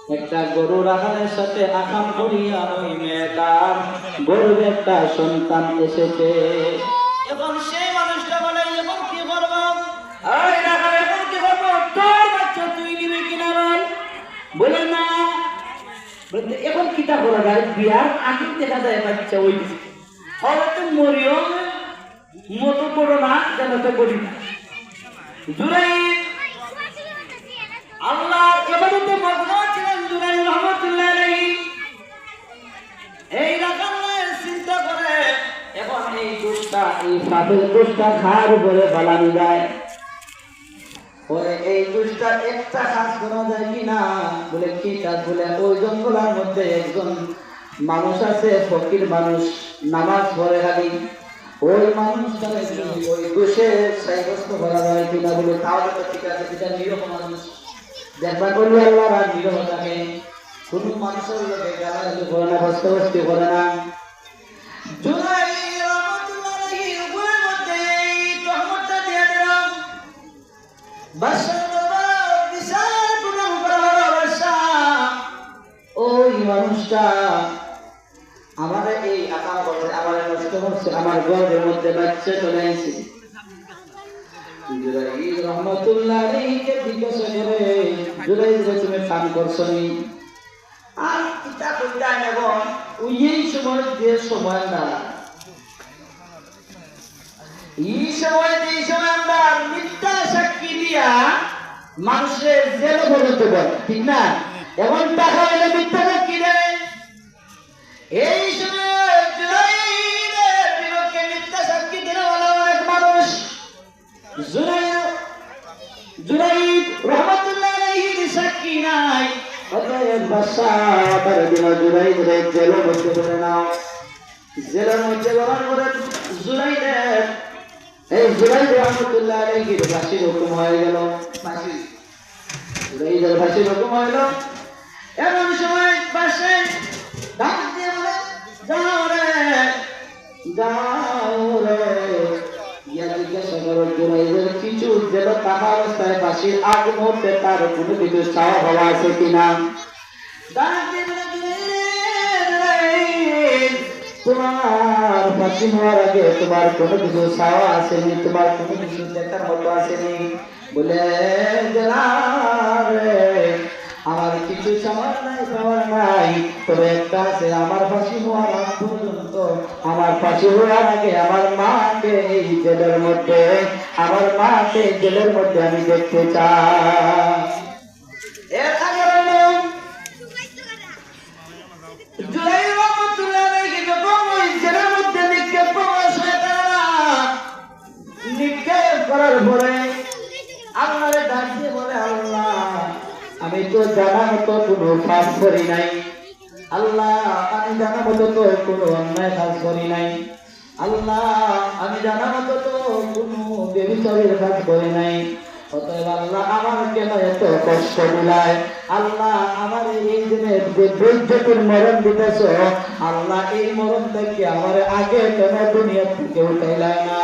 একটা গরুর আহারের সাথে আকাম করিয়া ওই মেয়েটার গরুর একটা সন্তান এসেছে। এখন সেই মানুষটা বলে এখন কি করবো, এখন কি করবো, তোর বাচ্চা তুই নিবি কিনা বল। বলে না, এখন কিতা করা যায়, বিয়ার আগে দেখা যায় বাচ্চা ওই হয়তো মরিও মতো বড় না যেন তো করি না। জুরাইদ আল্লাহর ইবাদতে মগ্ন ছিলেন। জুরাইদ রহমাতুল্লাহ আলাইহি এই রাখালের চিন্তা করে এখন এই দুষ্টা এই পাপের দুষ্টা খার উপরে বালানো যায়। ওরে এই দুষ্টা একটা কাজ করা যায় কিনা, বলে কি কাজ, বলে ওই জঙ্গলের মধ্যে একজন মানুষ আছে, ফকির মানুষ, নামাজ পড়ে খালি, ওই মানুষটা ওই দোষে সাব্যস্ত করা যায় কিনা, বলে তাহলে তো ঠিক আছে, সেটা নিরীহ মানুষ দেখবা করলে আল্লাহ আর নিরীহ থাকে, কোন মানুষের লোকে গালাগালি করে না, হস্তবস্তি করে না। জুরাইদ রহমাতুল্লাহ আলাইহির উপরের মধ্যে এই রহমতটা দিয়ে দিলাম। ওই মানুষটা আমার এই আকাম করছে, আমার নষ্ট করছে, আমার গর্বের মধ্যে বাচ্চা চলে আসছে। জুরাইদ রহমাতুল্লাহ আলাইহিকে জিজ্ঞাসা করে, জুরাইদ তুমি পান করছো নি? আর কিতা কইতা নেব, ওই এই সময় যে সময় না, এই সময় যে সময় আমরা মিথ্যা সাক্ষী দিয়া মানুষের জেলে পর্যন্ত বলে, ঠিক না? এমন টাকা হলে মিথ্যা সাক্ষী দেয়। এই সময় জুরাইদের বিপক্ষে মিথ্যা সাক্ষী দিলে বলে অনেক মানুষ। জুরাইদ রহমাতুল্লাহ আলাইহির সাক্ষী নাই, অতএব বাদশাহ তার দিন জুরাইদের জেলের মধ্যে বলে নাও। জেলের মধ্যে বলার পরে জুরাইদের এই জুরাইদ রহমাতুল্লাহ আলাইহির ফাঁসির হুকুম হয়ে গেল। জুরাইদের ফাঁসির হুকুম হইল। এমন সময় পাশে ডাক দিয়ে বলে, যাও রে যাও রে, ইয়া জিজ্ঞাসা করো জুরাইদের কিছু যেন টাকা অবস্থায় ফাঁসির আগ মুহূর্তে তার কোনো কিছু চাওয়া হওয়া আছে কিনা। ডাক দিয়ে বলে, তোমার ফাঁসি হওয়ার আগে তোমার কোনো কিছু চাওয়া আসেনি, তোমার কোনো কিছু দেখার মতো আসেনি? বলে আমার কিছু চাওয়ার নাই, পাওয়ার নাই, তবে একটা আছে, আমার ফাঁসি হওয়ার আগ পর্যন্ত, আমার ফাঁসি হওয়ার আগে আমার মাকে এই জেলের মধ্যে, আমার মাকে জেলের মধ্যে আমি দেখতে চাই। এর আগে জুরাইদ রহমাতুল্লাহ আলাইহি যখন ওই জেলের মধ্যে নিক্ষেপ করার পরে আল্লাহরে ডাক দিয়ে বলে, আল্লাহ আমি তো জানা মতো কোনো পাপ করি নাই, আল্লাহ আমি জানা মতো তো কোনো অন্যায় কাজ করি নাই, আল্লাহ আমি জানা মতো তো কোনো ব্যভিচারের কাজ করি নাই, অতএব আল্লাহ আমার কেন এত কষ্ট দিলায়, আল্লাহ আমার এই দিনের যে বেজ্জতির মরণ দিতেছ, আল্লাহ এই মরণ থেকে আমার আগে কেন দুনিয়া থেকে উঠাইলায় না।